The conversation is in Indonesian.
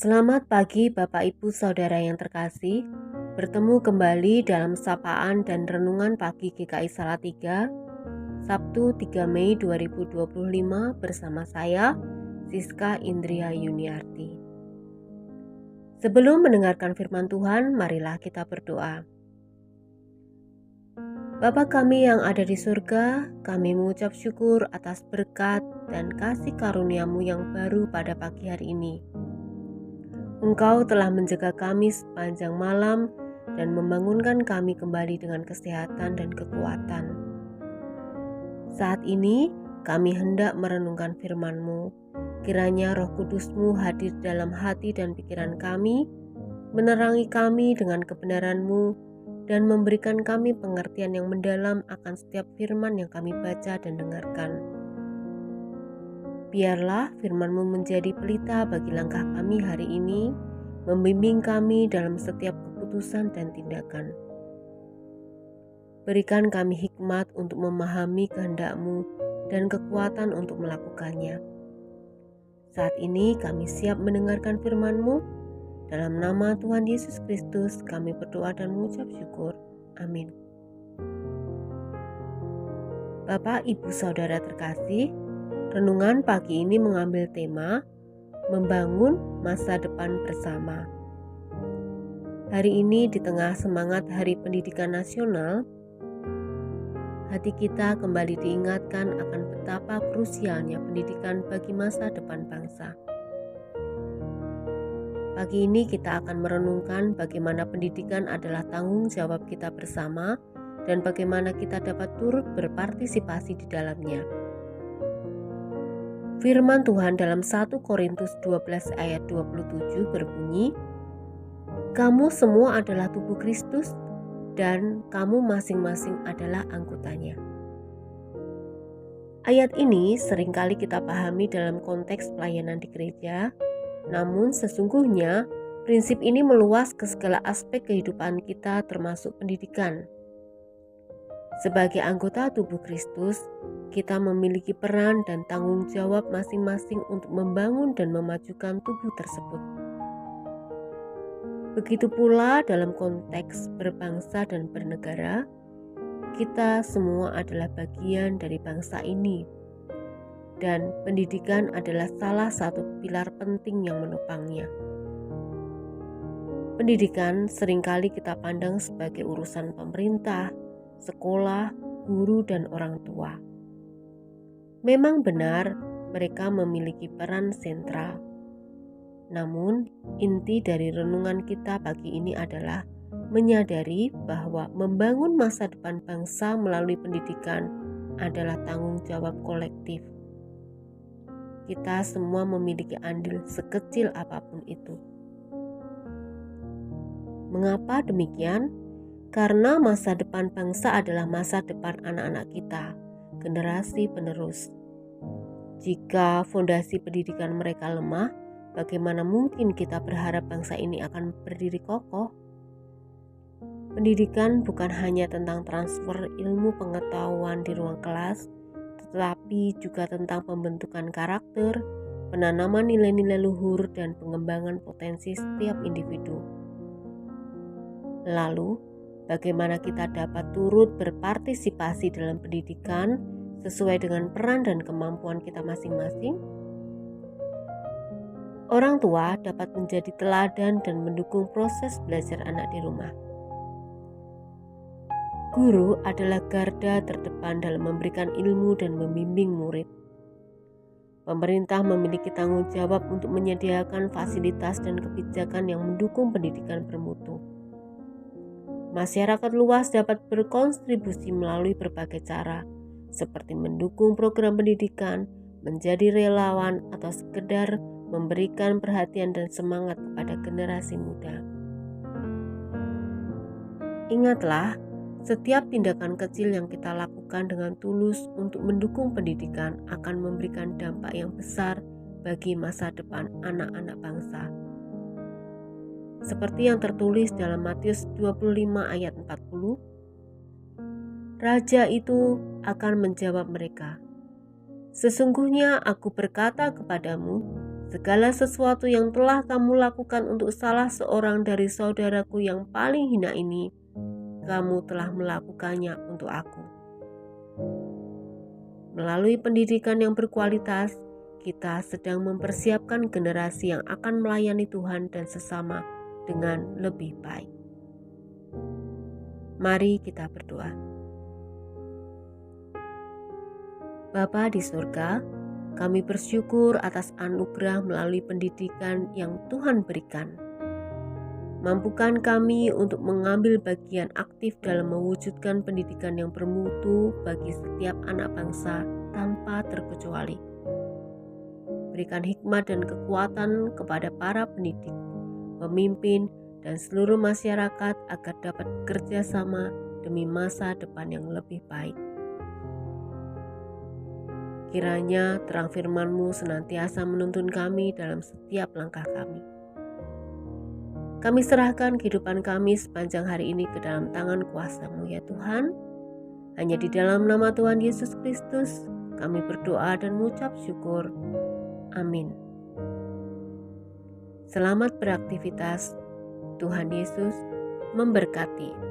Selamat pagi Bapak Ibu Saudara yang terkasih. Bertemu kembali dalam sapaan dan renungan pagi GKI Salatiga, Sabtu 3 Mei 2025 bersama saya, Siska Indria Yuniarti. Sebelum mendengarkan firman Tuhan, marilah kita berdoa. Bapa kami yang ada di surga, kami mengucap syukur atas berkat dan kasih karunia-Mu yang baru pada pagi hari ini. Engkau telah menjaga kami sepanjang malam dan membangunkan kami kembali dengan kesehatan dan kekuatan. Saat ini kami hendak merenungkan firman-Mu. Kiranya Roh Kudus-Mu hadir dalam hati dan pikiran kami, menerangi kami dengan kebenaran-Mu, dan memberikan kami pengertian yang mendalam akan setiap firman yang kami baca dan dengarkan. Biarlah firman-Mu menjadi pelita bagi langkah kami hari ini, membimbing kami dalam setiap keputusan dan tindakan. Berikan kami hikmat untuk memahami kehendak-Mu dan kekuatan untuk melakukannya. Saat ini kami siap mendengarkan firman-Mu. Dalam nama Tuhan Yesus Kristus kami berdoa dan mengucap syukur. Amin. Bapak, Ibu, Saudara terkasih, renungan pagi ini mengambil tema membangun masa depan bersama. Hari ini di tengah semangat Hari Pendidikan Nasional, hati kita kembali diingatkan akan betapa krusialnya pendidikan bagi masa depan bangsa. Pagi ini kita akan merenungkan bagaimana pendidikan adalah tanggung jawab kita bersama dan bagaimana kita dapat turut berpartisipasi di dalamnya. Firman Tuhan dalam 1 Korintus 12 ayat 27 berbunyi, "Kamu semua adalah tubuh Kristus dan kamu masing-masing adalah anggotanya." Ayat ini seringkali kita pahami dalam konteks pelayanan di gereja, namun sesungguhnya prinsip ini meluas ke segala aspek kehidupan kita termasuk pendidikan. Sebagai anggota tubuh Kristus, kita memiliki peran dan tanggung jawab masing-masing untuk membangun dan memajukan tubuh tersebut. Begitu pula dalam konteks berbangsa dan bernegara, kita semua adalah bagian dari bangsa ini. Dan pendidikan adalah salah satu pilar penting yang menopangnya. Pendidikan seringkali kita pandang sebagai urusan pemerintah, sekolah, guru, dan orang tua. Memang benar, mereka memiliki peran sentral. Namun, inti dari renungan kita pagi ini adalah menyadari bahwa membangun masa depan bangsa melalui pendidikan adalah tanggung jawab kolektif. Kita semua memiliki andil sekecil apapun itu. Mengapa demikian? Karena masa depan bangsa adalah masa depan anak-anak kita, generasi penerus. Jika fondasi pendidikan mereka lemah, bagaimana mungkin kita berharap bangsa ini akan berdiri kokoh? Pendidikan bukan hanya tentang transfer ilmu pengetahuan di ruang kelas, tetapi juga tentang pembentukan karakter, penanaman nilai-nilai luhur, dan pengembangan potensi setiap individu. Lalu, bagaimana kita dapat turut berpartisipasi dalam pendidikan sesuai dengan peran dan kemampuan kita masing-masing? Orang tua dapat menjadi teladan dan mendukung proses belajar anak di rumah. Guru adalah garda terdepan dalam memberikan ilmu dan membimbing murid. Pemerintah memiliki tanggung jawab untuk menyediakan fasilitas dan kebijakan yang mendukung pendidikan bermutu. Masyarakat luas dapat berkontribusi melalui berbagai cara, seperti mendukung program pendidikan, menjadi relawan, atau sekedar memberikan perhatian dan semangat kepada generasi muda. Ingatlah, setiap tindakan kecil yang kita lakukan dengan tulus untuk mendukung pendidikan akan memberikan dampak yang besar bagi masa depan anak-anak bangsa. Seperti yang tertulis dalam Matius 25 ayat 40, Raja itu akan menjawab mereka, "Sesungguhnya aku berkata kepadamu, Segala sesuatu yang telah kamu lakukan untuk salah seorang dari saudaraku yang paling hina ini, kamu telah melakukannya untuk aku. Melalui pendidikan yang berkualitas, kita sedang mempersiapkan generasi yang akan melayani Tuhan dan sesama dengan lebih baik. Mari kita berdoa. Bapa di surga, kami bersyukur atas anugerah melalui pendidikan yang Tuhan berikan. Mampukan kami untuk mengambil bagian aktif dalam mewujudkan pendidikan yang bermutu bagi setiap anak bangsa tanpa terkecuali. Berikan hikmat dan kekuatan kepada para pendidik, pemimpin, dan seluruh masyarakat agar dapat bekerja sama demi masa depan yang lebih baik. Kiranya terang firman-Mu senantiasa menuntun kami dalam setiap langkah kami. Kami serahkan kehidupan kami sepanjang hari ini ke dalam tangan kuasa-Mu ya Tuhan. Hanya di dalam nama Tuhan Yesus Kristus kami berdoa dan mengucap syukur. Amin. Selamat beraktivitas. Tuhan Yesus memberkati.